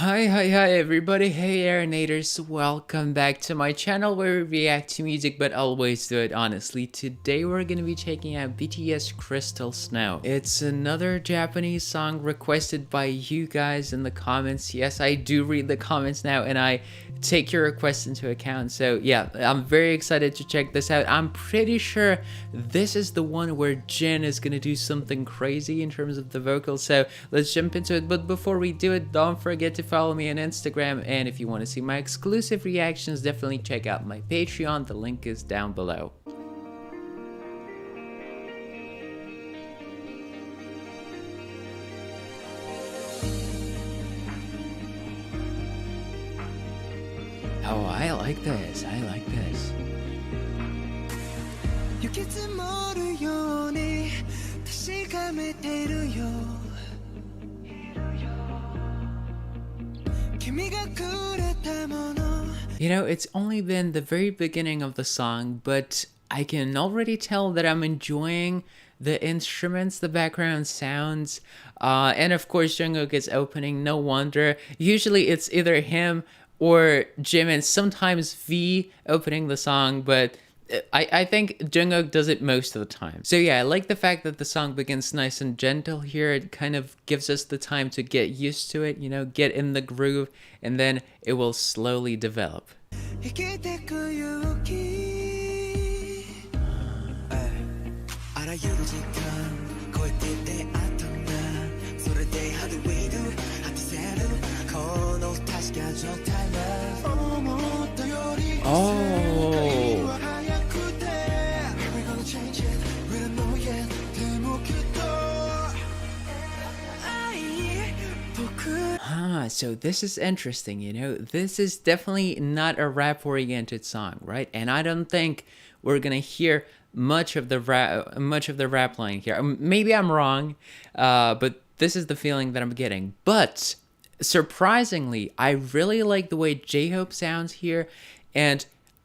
Hi everybody, hey Aeronators, welcome back to my channel where we react to music but always do it honestly. Today we're gonna be checking out BTS Crystal Snow. It's another Japanese song requested by you guys in the comments. Yes, I do read the comments now and I take your requests into account. So yeah, I'm very excited to check this out. I'm pretty sure this is the one where Jin is gonna do something crazy in terms of the vocals. So let's jump into it. But before we do it, don't forget to follow me on Instagram, and if you want to see my exclusive reactions, definitely check out my Patreon. The link is down below. Oh, I like this. I like this. You know, it's only been the very beginning of the song, but I can already tell that I'm enjoying the instruments, the background sounds, and of course Jungkook is opening, no wonder. Usually it's either him or Jimin, sometimes V opening the song, but I think Jungkook does it most of the time. So yeah, I like the fact that the song begins nice and gentle here. It kind of gives us the time to get used to it, you know, get in the groove, and then it will slowly develop. Oh. So this is interesting, you know, this is definitely not a rap-oriented song, right? And I don't think we're gonna hear much of the rap line here. Maybe I'm wrong, but this is the feeling that I'm getting. But surprisingly, I really like the way J-Hope sounds here, and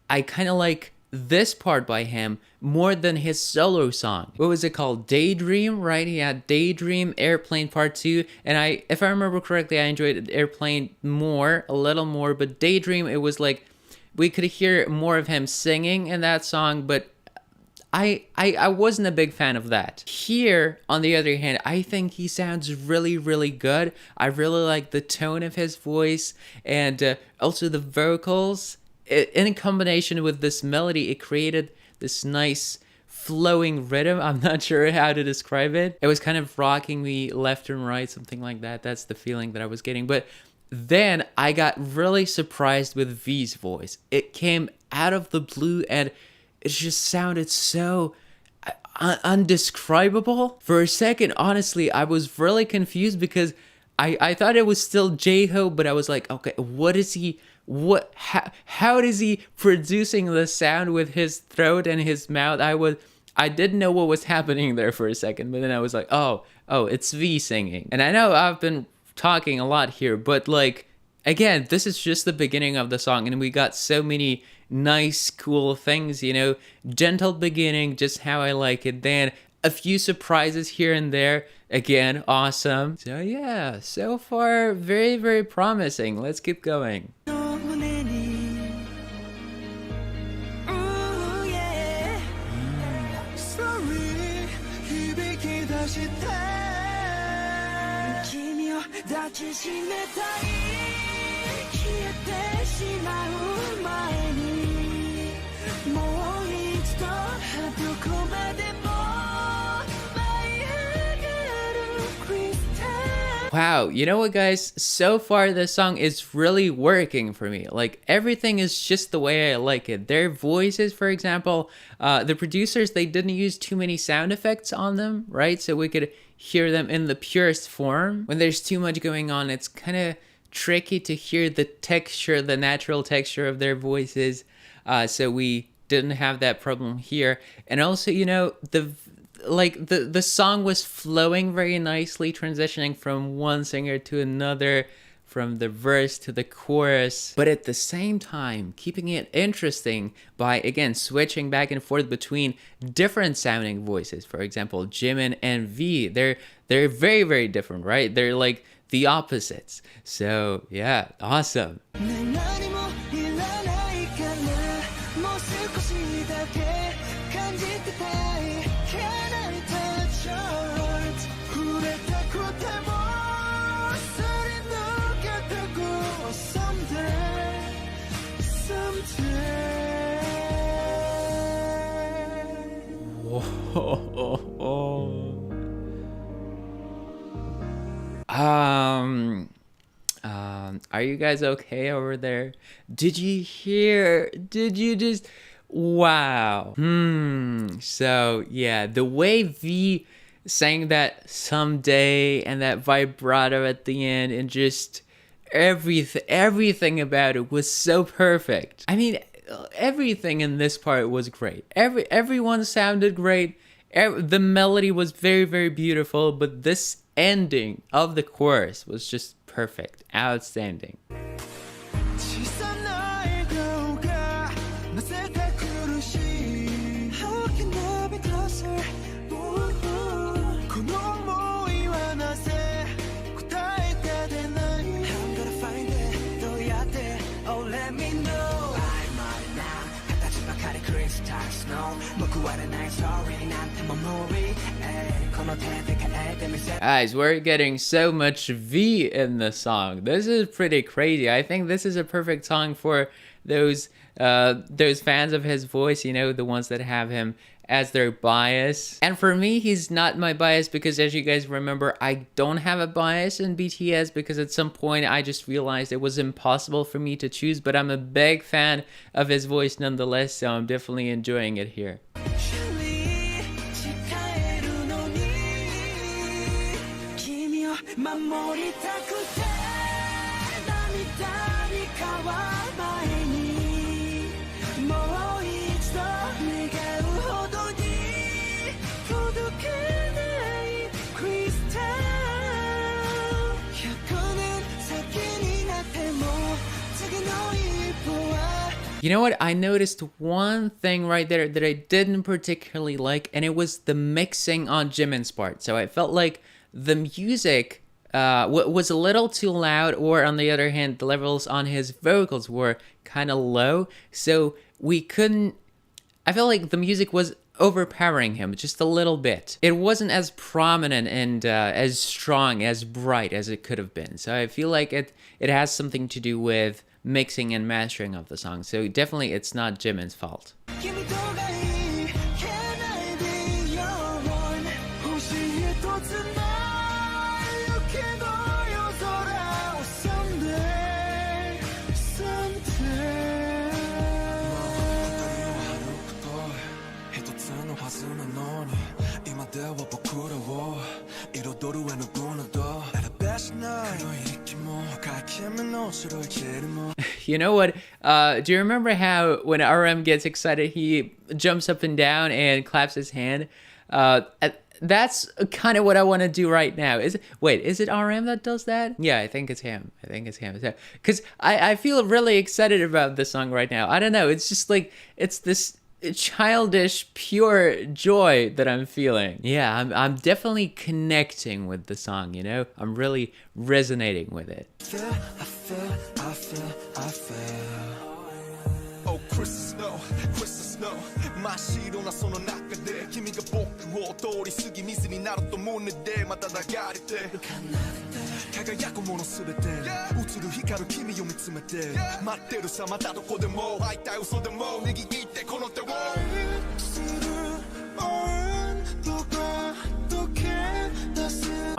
I kind of like this part by him more than his solo song. What was it called? Daydream, right? He had Daydream, Airplane Part 2, and if I remember correctly, I enjoyed Airplane more, a little more, but Daydream, it was like, we could hear more of him singing in that song, but I wasn't a big fan of that. Here, on the other hand, I think he sounds really, really good. I really like the tone of his voice, and also the vocals. In combination with this melody, it created this nice flowing rhythm. I'm not sure how to describe it. It was kind of rocking me left and right, something like that. That's the feeling that I was getting. But then I got really surprised with V's voice. It came out of the blue and it just sounded so undescribable. For a second, honestly, I was really confused because I thought it was still J-Hope, but I was like, okay, what is he... how is he producing the sound with his throat and his mouth? I didn't know what was happening there for a second, but then I was like, oh, it's V singing. And I know I've been talking a lot here, but like, again, this is just the beginning of the song, and we got so many nice, cool things, you know, gentle beginning, just how I like it. Then a few surprises here and there. Again, awesome. So yeah, so far, very, very promising. Let's keep going. Wow, you know what guys, so far this song is really working for me. Like, everything is just the way I like it. Their voices, for example, the producers, they didn't use too many sound effects on them, right? So we could hear them in the purest form. When there's too much going on, it's kind of tricky to hear the texture, the natural texture of their voices. So we didn't have that problem here. And also, you know, the song was flowing very nicely, transitioning from one singer to another, from the verse to the chorus, but at the same time keeping it interesting by, again, switching back and forth between different sounding voices. For example, Jimin and V, they're very, very different, right? They're like the opposites. So yeah, awesome. Are you guys okay over there? Did you hear? Did you just? Wow. So yeah, the way V sang that someday and that vibrato at the end and just everything about it was so perfect. I mean, everything in this part was great. Everyone sounded great. The melody was very, very beautiful, but this ending of the chorus was just perfect, outstanding. Guys, we're getting so much V in the song. This is pretty crazy. I think this is a perfect song for those fans of his voice, you know, the ones that have him as their bias. And for me, he's not my bias because, as you guys remember, I don't have a bias in BTS because at some point I just realized it was impossible for me to choose, but I'm a big fan of his voice nonetheless, so I'm definitely enjoying it here. You know what? I noticed one thing right there that I didn't particularly like, and it was the mixing on Jimin's part. So I felt like the music was a little too loud, or on the other hand, the levels on his vocals were kind of low. So we couldn't... I felt like the music was overpowering him just a little bit. It wasn't as prominent and as strong, as bright as it could have been. So I feel like it has something to do with mixing and mastering of the song. So definitely it's not Jimin's fault. You know what? Do you remember how when RM gets excited, he jumps up and down and claps his hand? That's kind of what I want to do right now. Is it RM that does that? Yeah, I think it's him. Because I feel really excited about this song right now. I don't know. It's just like, it's this childish, pure joy that I'm feeling. Yeah, I'm definitely connecting with the song, you know? I'm really resonating with it. I feel. Oh, Christmas snow.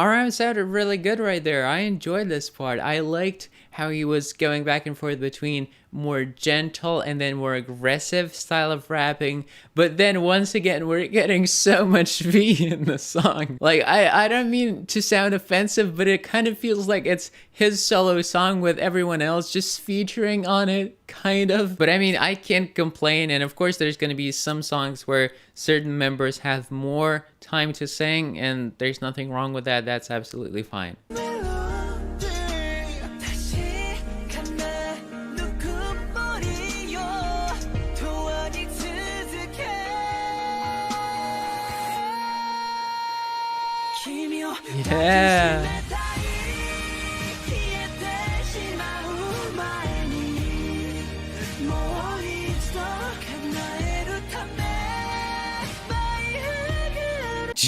RM sounded really good right there. I enjoyed this part. I liked how he was going back and forth between more gentle and then more aggressive style of rapping. But then once again, we're getting so much V in the song. Like, I don't mean to sound offensive, but it kind of feels like it's his solo song with everyone else just featuring on it, kind of. But I mean, I can't complain. And of course, there's going to be some songs where certain members have more time to sing, and there's nothing wrong with that. That's absolutely fine. Yeah.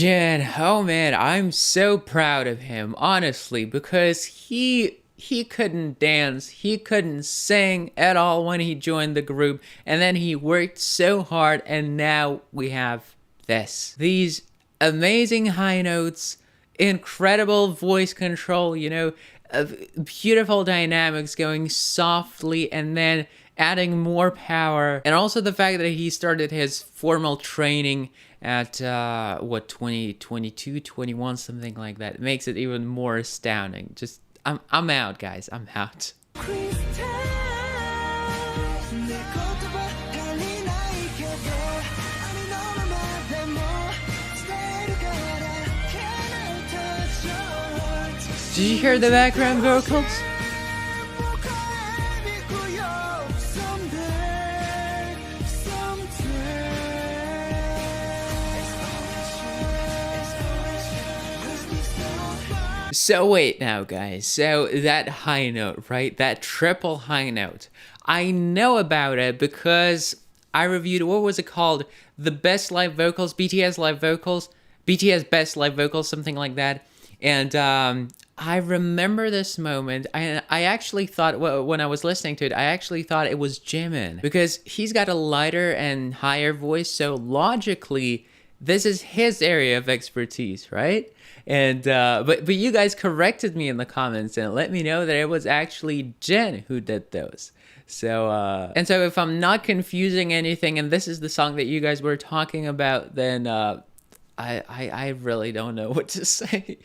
Jin, oh man, I'm so proud of him, honestly, because he couldn't dance, he couldn't sing at all when he joined the group, and then he worked so hard, and now we have this. These amazing high notes, incredible voice control, beautiful dynamics going softly and then adding more power. And also the fact that he started his formal training at 22, 21, something like that. It makes it even more astounding. Just I'm out, guys. I'm out. Did you hear the background vocals? So wait now, guys. So that high note, right? That triple high note. I know about it because I reviewed, what was it called? The best live vocals, BTS live vocals, BTS best live vocals, something like that. And I remember this moment. I actually thought, when I was listening to it, I actually thought it was Jimin because he's got a lighter and higher voice. So logically, this is his area of expertise, right? And but you guys corrected me in the comments and let me know that it was actually Jin who did those. So and so if I'm not confusing anything and this is the song that you guys were talking about, then I really don't know what to say.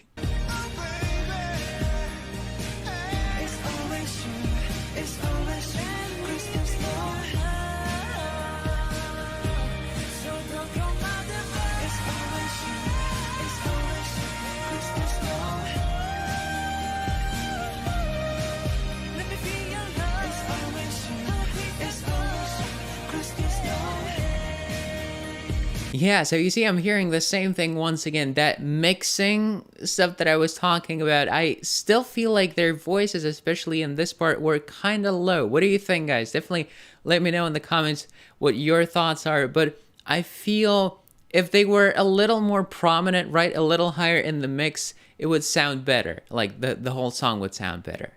Yeah, so you see I'm hearing the same thing once again. That mixing stuff that I was talking about, I still feel like their voices, especially in this part, were kind of low. What do you think, guys? Definitely let me know in the comments what your thoughts are. But I feel if they were a little more prominent, right, a little higher in the mix, it would sound better. Like the whole song would sound better.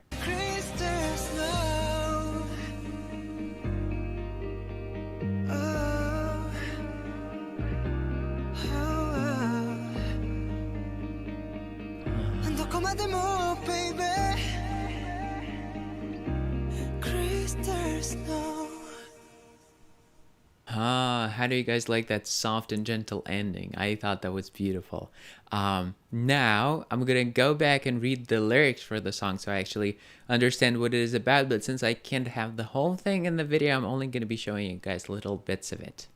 How do you guys like that soft and gentle ending? I thought that was beautiful. Now I'm gonna go back and read the lyrics for the song so I actually understand what it is about, but since I can't have the whole thing in the video, I'm only gonna be showing you guys little bits of it.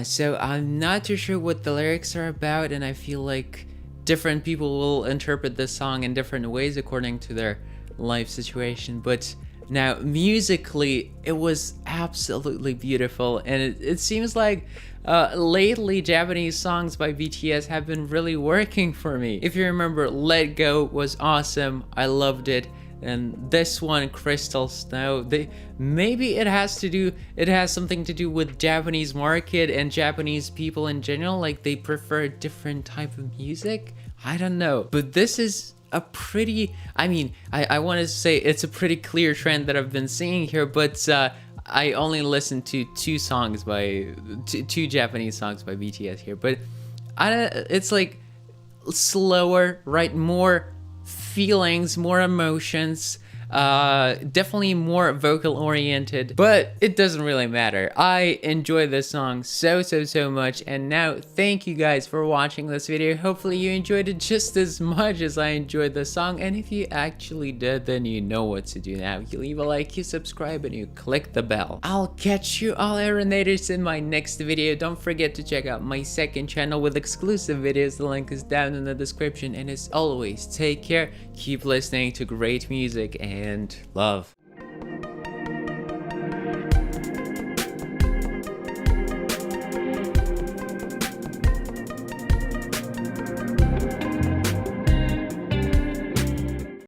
So I'm not too sure what the lyrics are about, and I feel like different people will interpret this song in different ways according to their life situation. But now musically, it was absolutely beautiful, and it seems like lately Japanese songs by BTS have been really working for me. If you remember, Let Go was awesome. I loved it. And this one, Crystal Snow, maybe it has something to do with Japanese market and Japanese people in general, like they prefer a different type of music. I don't know, but this is a pretty, I want to say it's a pretty clear trend that I've been seeing here, but I only listened to two Japanese songs by BTS here, but it's like slower, right? More feelings, more emotions. definitely more vocal oriented, but it doesn't really matter. I enjoy this song so much, and now thank you guys for watching this video. Hopefully you enjoyed it just as much as I enjoyed the song, and if you actually did, then you know what to do now. You leave a like, you subscribe, and you click the bell. I'll catch you all Aeronators in my next video. Don't forget to check out my second channel with exclusive videos. The link is down in the description, and as always, take care, keep listening to great music, and love.